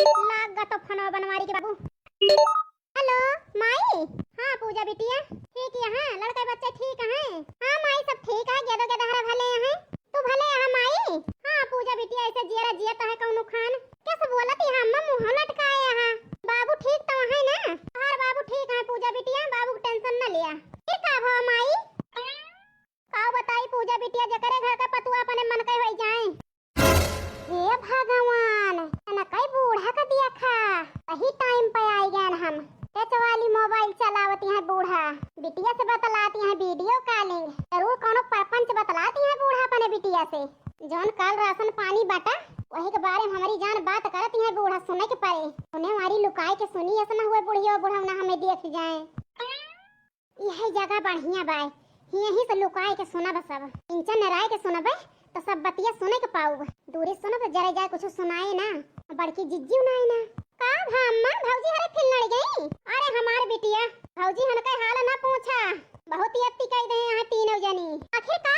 लाग गा तो फनवा बनवारी के बाबू। हेलो माई। हाँ पूजा बिटिया ठीक है। हाँ लड़का बच्चे ठीक है। हाँ माई सब ठीक है। गेदो के दहरा भले हैं। तू भले है माई। हाँ पूजा बिटिया ऐसे जियरा जियता है कौनु खान कैसे बोलत है अम्मा मुंह लटकाए है। बाबू ठीक तो है ना? हाँ बाबू ठीक है पूजा बिटिया। बाबू टेंशन न लिया। फिर का भव माई? का बताई पूजा बिटिया जकरे घर का पतुआ अपने मन के होई जाए। हे भगवान ना कई बूढ़ा का दिया खा सही टाइम पे आई गए हम। टच वाली मोबाइल चलावती है बूढ़ा। बिटिया से बतलाती है वीडियो कॉलिंग। जरूर कोनो परपंच बतलाती है बूढ़ा अपने बिटिया से। जौन कल राशन पानी बाटा वही के बारे में हमारी जान बात करती है बूढ़ा सुने के परे। सुने हमारी लुकाई के सुनी ऐसा हुए बुढ़िया बूढ़ा ना हमें देख जाए। यह जगह बढ़िया बाय यही से लुकाई के सुना बस। अब इंचन राय के सुनब तो सब बतिया सुने के पाऊ। दूरी सुनो तो जरे जाए कुछ सुनाए ना। बड़की जिज्जी उनाए ना। का अम्मा भौजी हरे फिर लड़ गई? अरे हमारे बिटिया भौजी हन के हाल ना पूछा। बहुत ही अत्ती कह दे यहाँ तीनों जनी। आखिर का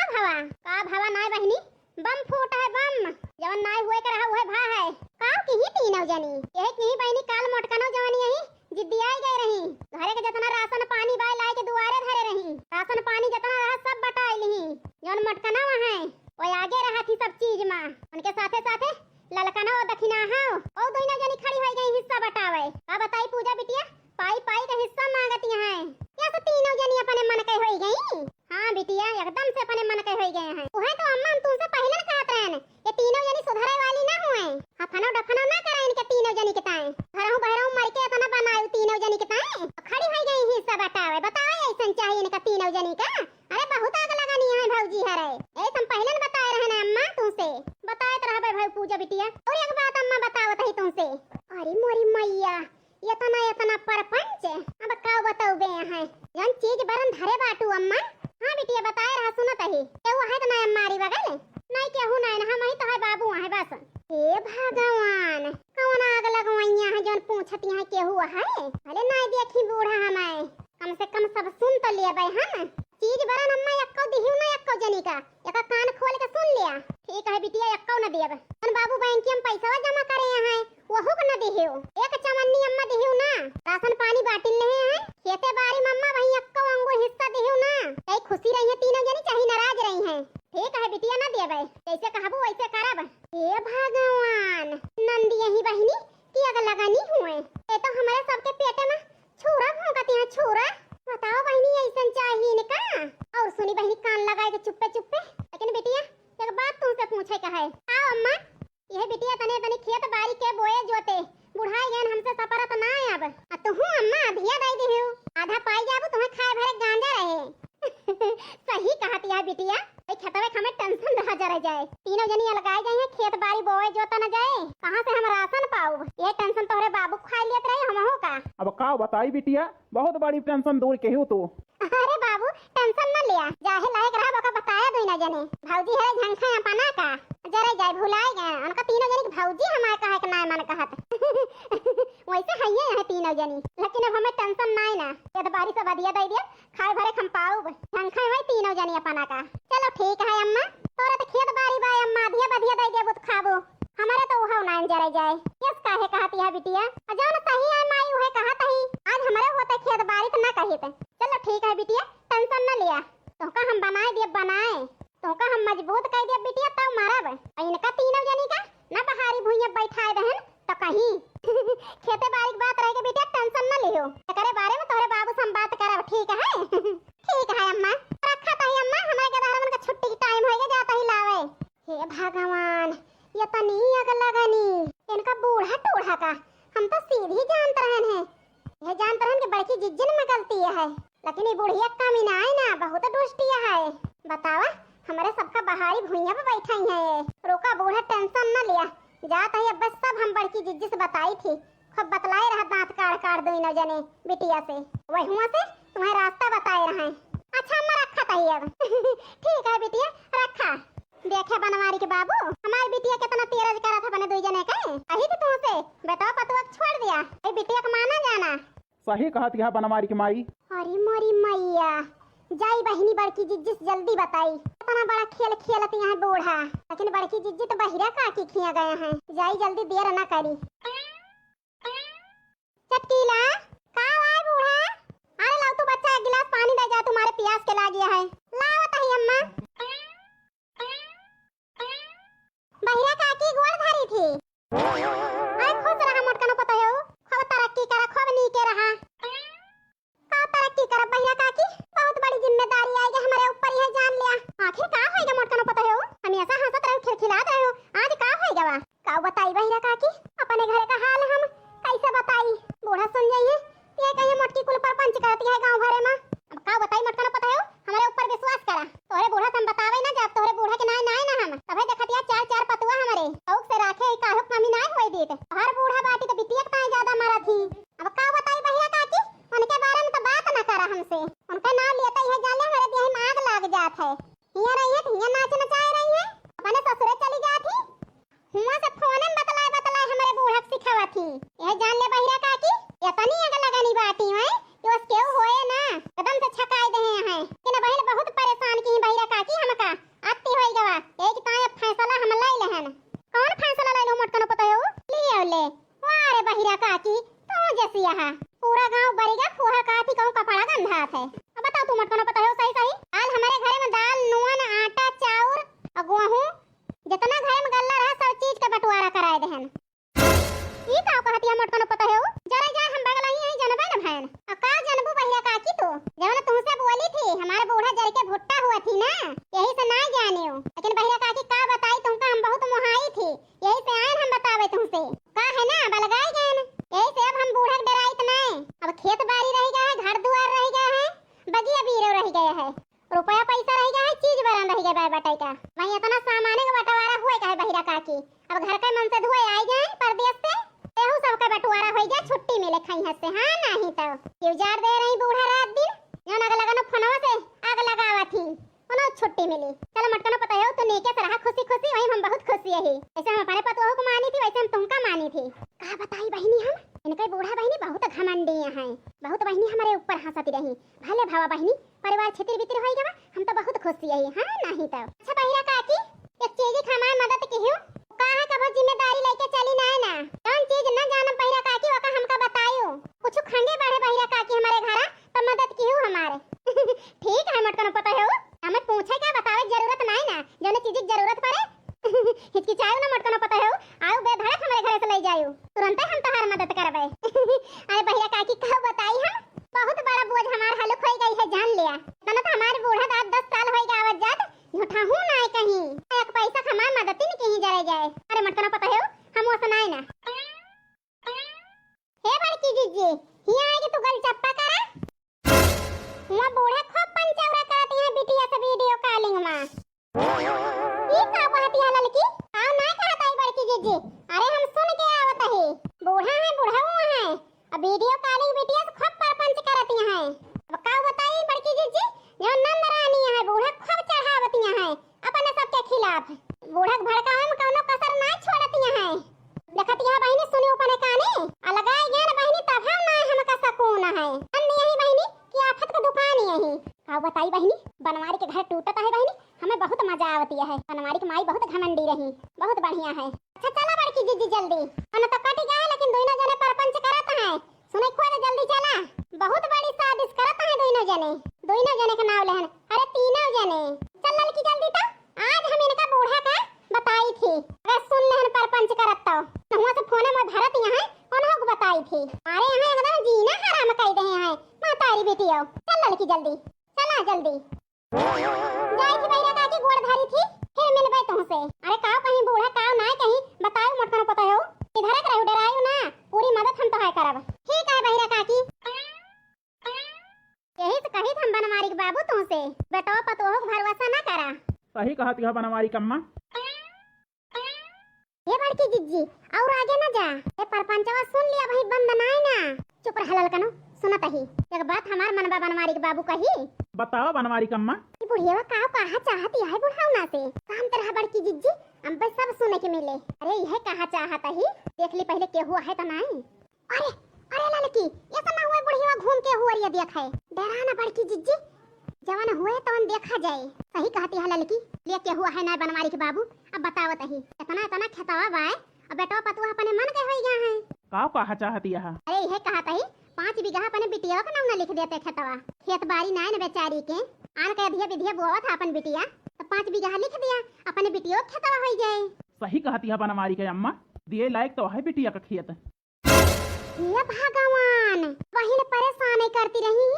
भावा ना बहनी बम फूटा है बम। जवन ना हुए के रहा हुए भा है। का की ही तीनों जनी यही की बहनी काल मोटकनो जवानी यही जिद्दी आई गई रही। घरे के जितना राशन पानी बाय लाई के दुआरे धरे रही। राशन पानी जितना रहा सब बटाई ली। जवन मोटकनो है वो आगे रहा थी सब चीज में। उनके साथे साथे ललकना और दखिना है और दोनों जनी खड़ी हो गई हिस्सा बटावे। का बताई पूजा बिटिया पाई पाई का हिस्सा मांगती हैं। क्या सब तीनों जनी अपने मन के हो गई? हाँ बिटिया एकदम से अपने मन के हो गए हैं। वह तो अम्मा हम तुमसे पहले न कहत रहन ये तीनों जनी सुधरे वाली ना हुए। हफनो डफनो ना करे इनके तीनों जनी के ताए। घरहु बहरहु मर के इतना बनाऊ तीनों जनी के ताए। खड़ी हो गई हिस्सा बटावे। बताओ ऐसन चाहिए इनका तीनों जनी का? अरे बहुत आग लगानी है भौजी हरे। ए तुम पहले न बताए रहने अम्मा तुमसे। बताए रहबे भाई पूजा बिटिया। और एक बात अम्मा बतावत है तुमसे। अरे मोरी मैया इतना परपंच अब का बताऊ बे है जन चीज बरन धरे बाटू अम्मा। हाँ बिटिया बताए रहा सुनत है। केहू है तो ना अम्मारी बगल नहीं केहू नहीं हम ही तो है बाबू है बस। हे भगवान कौन आग लगवैया है जन पूछती है केहू है? अरे नहीं देखी बूढ़ा हमें कम से कम सब सुन तो लिया भाई हम। चीज बरन अम्मा यक्को दिहिउ ना यक्को जनी का एक कान खोल के सुन लिया। ठीक है बिटिया यक्को न देब। अन बाबू बैंक में पैसा जमा करे हैं वहु को न दिहिउ। एक चमन्नी अम्मा दिहिउ ना। राशन पानी बाटिल ले हैं खेते बारी मम्मा वही यक्को अंगूर हिस्सा दिहिउ ना। कई खुशी रही है तीनों जनी चाहे नाराज रही हैं। ठीक है बिटिया न देबे जैसे कहबू वैसे करब। हे भगवान नंदी यही बहिनी की अगर लगानी हुए ये तो हमारे सबके पेट में छुरा भौंकती है छुरा। बताओ बहनी ऐसा चाहिए इनका? और सुनी बहनी कान लगाए के चुप्पे चुप्पे। लेकिन बिटिया एक बात तुमसे पूछे का है। आओ अम्मा यह बिटिया तने तने खेत बारी के बोए जोते बुढ़ाई गन हमसे सपरत ना अब तू अम्मा अधिया दई दिहु आधा पाई जाबू तुम्हें खाए भरे गांजा रहे। सही कहती है बिटिया भाई खेतवे हमें टेंशन रह जरे जाए। तीनों जनी अलगाए गए हैं खेत बारी बोए जोता न जाए कहां से हम राशन पाऊ। ये टेंशन तोहरे बाबू खाई लेत रहे हमहू का। अब का बताई बिटिया बहुत बड़ी टेंशन दूर केहू तो। अरे बाबू टेंशन न लिया जाहे लायक रहा बका बताया दो ना जने। भौजी है झंखा अपना का जरे जाए भुलाए गए उनका तीनों जनी भौजी हमारे कहे के ना मन कहत। वैसे है ये तीनों जनी लेकिन अब हमें टेंशन नहीं ना। ये बारी से बदिया दे दिया खाए भरे हम पाऊ झंखा है तीनों जनी अपना का। चलो ठीक है अम्मा तोरा तो खेत बारी बाय अम्मा अधिया बदिया दे दिया बुत खाबो हमारे तो उहा ना जरे जाए। किस काहे कहती है बिटिया जान सही है माई उहे कहत ही आज हमारे होते खेत बारी तो ना कहित। चलो ठीक है बिटिया टेंशन न लिया तोका हम बनाए दिए बनाए तोका हम मजबूत कर दिए बिटिया तब मारब। इनका तीनों जनी का ना बहारी भुइया बैठाए रहन तो कहीं खेते बारी की बात रह के बिटिया टेंशन न लियो एकरे बारे में तोरे बाबू से हम बात करब। ठीक है? ठीक है अम्मा रखा तही अम्मा हमारे गधारवन का छुट्टी की टाइम होएगा जाता ही लावे। हे भगवान ये तो नहीं अग लगनी इनका बूढ़ा टूढ़ा का हम तो सीधी जानत रहन है। ये जानत रहन कि बड़की जिज्जन में गलती है लेकिन ये बुढ़िया कमी ना है ना बहुत दुष्टिया है। बतावा हमारे सबका बहारी भुइया पे बैठा ही है ये। रोका बूढ़ा टेंशन न लिया जाता ही अब बस सब हम बड़की जिज्जी से बताई थी खूब बतलाए रहा दांत काट काट दो इन जने बिटिया से वही हुआ से तुम्हें रास्ता बताए रहे। अच्छा अम्मा रखा था अब। ठीक है बिटिया रखा। देखे बनवारी के बाबू हमारी बिटिया कितना तेरज करा था बने दो जने का कही थी तुमसे बेटा पतुआ छोड़ दिया ए बिटिया का माना जाना। सही कहती है बनवारी की माई। अरे मोरी मैया जाई बहिनी बड़की जिज्जी से जल्दी बताई इतना बड़ा खेल खेलती है बूढ़ा लेकिन बड़की जिज्जी तो बहिरा का की खिया गए हैं। जाई जल्दी देर न करी। थी। यह जान ले बहिरा काकी इतनी आग लगानी बाटी है कि बस केहू होए ना कदम से छकाई दे हैं कि ना बहन बहुत परेशान की बहिरा काकी हमका आती होई गवा एक ताय फैसला हम लई लेहन। कौन फैसला ले लो मटकन पता हो लियो ले वारे बहिरा काकी तू जैसी यहां पूरा गांव बरिगा फुहा काती कहूं कपड़ा गंधात है। अब बताओ तू मटकन पता हो सही सही हाल हमारे घर में दाल नून आटा चाउर और गेहूं जितना घर में गल्ला रहा सब चीज का बंटवारा कराए देहन। ई का कहती है मटकन पता हो जरा जा हम बगल ही है जनबे न भैन और का जनबू बहिरा काकी तो जवन तुमसे बोली थी हमारे बूढ़ा जर के भुट्टा हुआ थी ना यही से ना जाने हो लेकिन बहिरा काकी का बताई तुमका हम बहुत मोहाई थी यही से आए हम बतावे तुमसे का है ना बलगाई गए यही से अब हम बूढ़ा के डराइत नहीं अब खेत बाड़ी रह गया है घर दुआर रह गया है बगिया बीरो रह गया है रुपया पैसा रह गया है चीज बरन रह गया बटाई का वहीं इतना सामान का बंटवारा हुए का है बहिरा काकी अब घर के मन से धुए आई गए परदेश से एहू सब का बंटवारा हो गया छुट्टी मिले खाई हंस से हां नहीं तो क्यों जार दे रही बूढ़ा रात दिन जौन आग लगानो फोनवा से आग लगावा थी कोनो छुट्टी मिली चलो मटकनो पता है तो नेके से रहा खुशी खुशी वही हम बहुत खुशी है ऐसे हम अपने पतोह को मानी थी वैसे हम तुमका मानी थी का बताई बहनी हम इनके बूढ़ा बहनी बहुत घमंडी हैं बहुत बहनी हमारे ऊपर हंसती रही भले भावा बहनी परिवार छितिर बितिर होई गवा हम तो बहुत खुशी है हां नहीं तो अच्छा बहिरा काकी एक चीज हमारी मदद कीहू का है कब जिम्मेदारी लेके चली ना ना कौन चीज न जानम बहिरा काकी ओका हमका बतायो कुछ खंगे बढ़े बहिरा काकी हमारे घर तो मदद कीहू हमारे ठीक है मटकन पता है हमें पूछे का बतावे जरूरत नहीं ना जोने चीज की जरूरत पड़े हिचकिचायो ना मटकन पता है आयो बेधड़क हमारे घर से ले जायो तुरंत हम तोहार मदद करबे अरे बहिरा काकी का बताई हम बहुत बड़ा बोझ हमार हलुक हो गई है जान लिया तना तो हमारे बूढ़ा दाद 10 साल हो गया आवत जात झूठा हूं ना कहीं एक पैसा हमार मदद नहीं कहीं जरे जाए अरे मटकन पता है हम वो सुनाए ना हे बड़की जीजी हिया आए कि तू गल चप्पा करा हुआ बूढ़ा खूब पंचौरा करती है बिटिया से वीडियो कॉलिंग में ये का कहती है लड़की आओ ना कहता है बड़की जीजी अरे हम सुन के आवत है बूढ़ा है बुढ़ाऊ है अब वीडियो कॉलिंग बिटिया से खूब परपंच करती है अब का बताई बड़की जीजी जो नंद रानी है बूढ़ा खूब चढ़ावती है अपने सबके खिलाफ बूढ़ा भड़कावे में कोनो कसर ना छोड़ती है देखती है बहनी सुनी अपने काने आ लगाई गए ना बहनी तब हम ना हमका सकून है अन्य यही बहनी की आफत का दुकान यही का बताई बहनी बनवारी के घर टूटता है बहनी हमें बहुत मजा आवती है बनवारी की माई बहुत घमंडी रही बहुत बढ़िया है अच्छा चला बड़की जीजी जल्दी अन तो कट गए लेकिन दोनों जने परपंच करत है सुने खोद जल्दी चला बहुत बड़ी साजिश करत है दोनों जने का नाम लेहन अरे तीनों जने चल लड़की जल्दी तो आज हम इनका बूढ़ा का बताई थी अगर सुन लेहन परपंच करत तो हुआ से फोन में धरत यहां उन्हों को बताई थी अरे यहां एकदम जीना हराम कह दे हैं मातारी बेटियो चल लड़की जल्दी चला जल्दी जाई थी बहिरा काकी गोड़ धारी थी फिर मिलबे तुमसे अरे का कहीं बूढ़ा का ना कहीं बताओ मटकन पता हो इधर के रहू डरायो ना पूरी मदद हम तो है करब ठीक है बहिरा काकी यही तो कही हम बनवारी के बाबू तुमसे बेटो पतोह भरोसा ना करा सही कहती है बनवारी कम्मा ये बड़की जिज्जी और आगे ना जा ये परपंचवा सुन लिया भाई बंद नाई ना चुप रह ललकनो सुनत ही एक बात हमार मनबा बनवारी के बाबू कही बताओ बनवारी कम्मा ये बुढ़िया का कहा चाहती है बुढ़ावना से काम तरह बड़की जिज्जी हम बस सब सुने के मिले अरे यह कहा चाहता ही देख ली पहले के हुआ है तो नहीं अरे अरे लड़की ये तो ना हुए बुढ़िया घूम के हुआ ये देख है डरा ना बड़की जिज्जी जवान हुए तो देखा जाए सही कहती है लड़की लेके हुआ है ना बनवारी के बाबू अब बतावत ही इतना इतना खेतवा बाय अब बेटो पतुआ अपने मन के हो गया है का कहा चाहती है अरे यह कहता ही 5 बीघा अपने बिटिया का नाम लिख देते खेतवा खेत बाड़ी ना न बेचारी के आन के अधिया विधिया बोआ था अपन बिटिया तो 5 बीघा लिख दिया अपने बिटिया खेतवा हो जाए सही कहती है बनवारी के अम्मा दिए लायक तो है बिटिया का खेत ये भगवान वही ने परेशान करती रही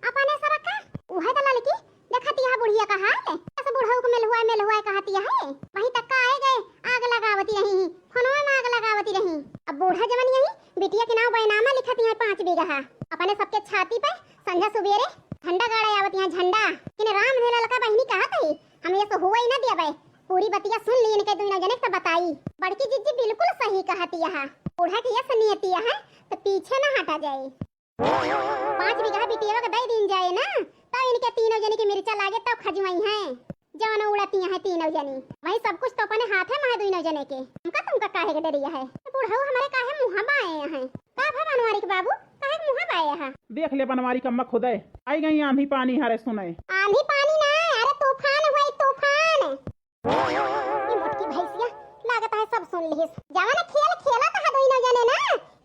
अपने सबका उहे तो लड़की देखती है बुढ़िया का हाल ऐसे बुढ़ऊ को मिल हुआ कहती है वहीं तक का आए गए आग लगावती रही फोनवा में आग लगावती रही अब बूढ़ा जवन यही बिटिया के नाम बैनामा लिखती है 5 बीघा अपने सबके छाती पे संध्या सुबेरे झंडा गाड़े आवती है झंडा किने राम ने ललका बहनी कहा थी हम ये तो हुआ ही ना दिया भाई पूरी बतिया सुन ली इनके दोनों जने तो बताई बड़की जिज्जी बिल्कुल सही कहती है बूढ़ा की ये सुनियती है तो पीछे ना हटा जाए 5 बीघा बिटिया का दे दिन जाए ना तब इनके तीनों जने की मिर्चा लागे तब खजवाई हैं जवन उड़ती हैं तीनों जनी वही सब कुछ तो अपने हाथ है महा दोनों जने के हमका तुमका काहे के डरिया है बुढ़ऊ हमारे काहे मुंह बाए हैं का भा बनवारी के बाबू काहे के मुंह बाए है देख ले बनवारी कम्मा खुदे आई गई आंधी पानी हरे सुने आंधी पानी ना अरे तूफान हुई तूफान ये मोटकी भैंसिया लागत है सब सुन लिहिस जवाना खेल खेला तो दोई न जाने ना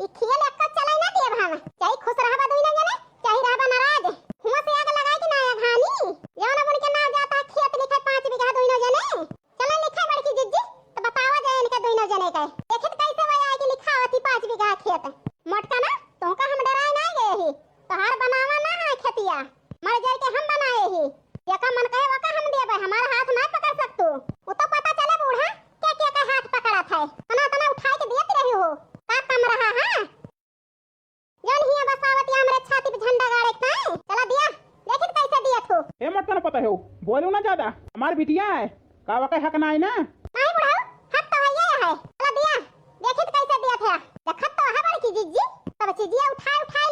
ई खेल एक का चलाई ना दे भाना चाहे खुश रहबा दोई न जाने चाहे रहबा नाराज हुआ से आग लगाई कि ना घानी जवाना बन के नाम जाता है खेत लिखे 5 बीघा दोई न जाने चला लिखे बड़की जिज्जी तो बतावा जाए इनका दोई न जाने का देखत कैसे वही आए कि लिखा होती 5 बीघा खेत मोटका ना तो का हम डराए ना गए ही तोहार बनावा ना है खेतिया मर जाए के हम बनाए ही जेका मन कहे वका हम देबे हमारा हाथ ना पकड़ सकतू वो तो पता चले बूढ़ा क्या का हाथ पकड़ा था तना तना उठाए के देत रही हो का कम रहा हां जन हिया बसावत हमरे छाती पे झंडा गाड़े का चला दिया देखित कैसे दिया तू ए मोटका ना पता है बोलो ना ज्यादा हमारी बिटिया है का वका हक ना है ना नहीं बुढ़ा हक तो है चला दिया देखित कैसे दिया था देखत तो है बड़की जिज्जी तब चीजिया उठाए उठाए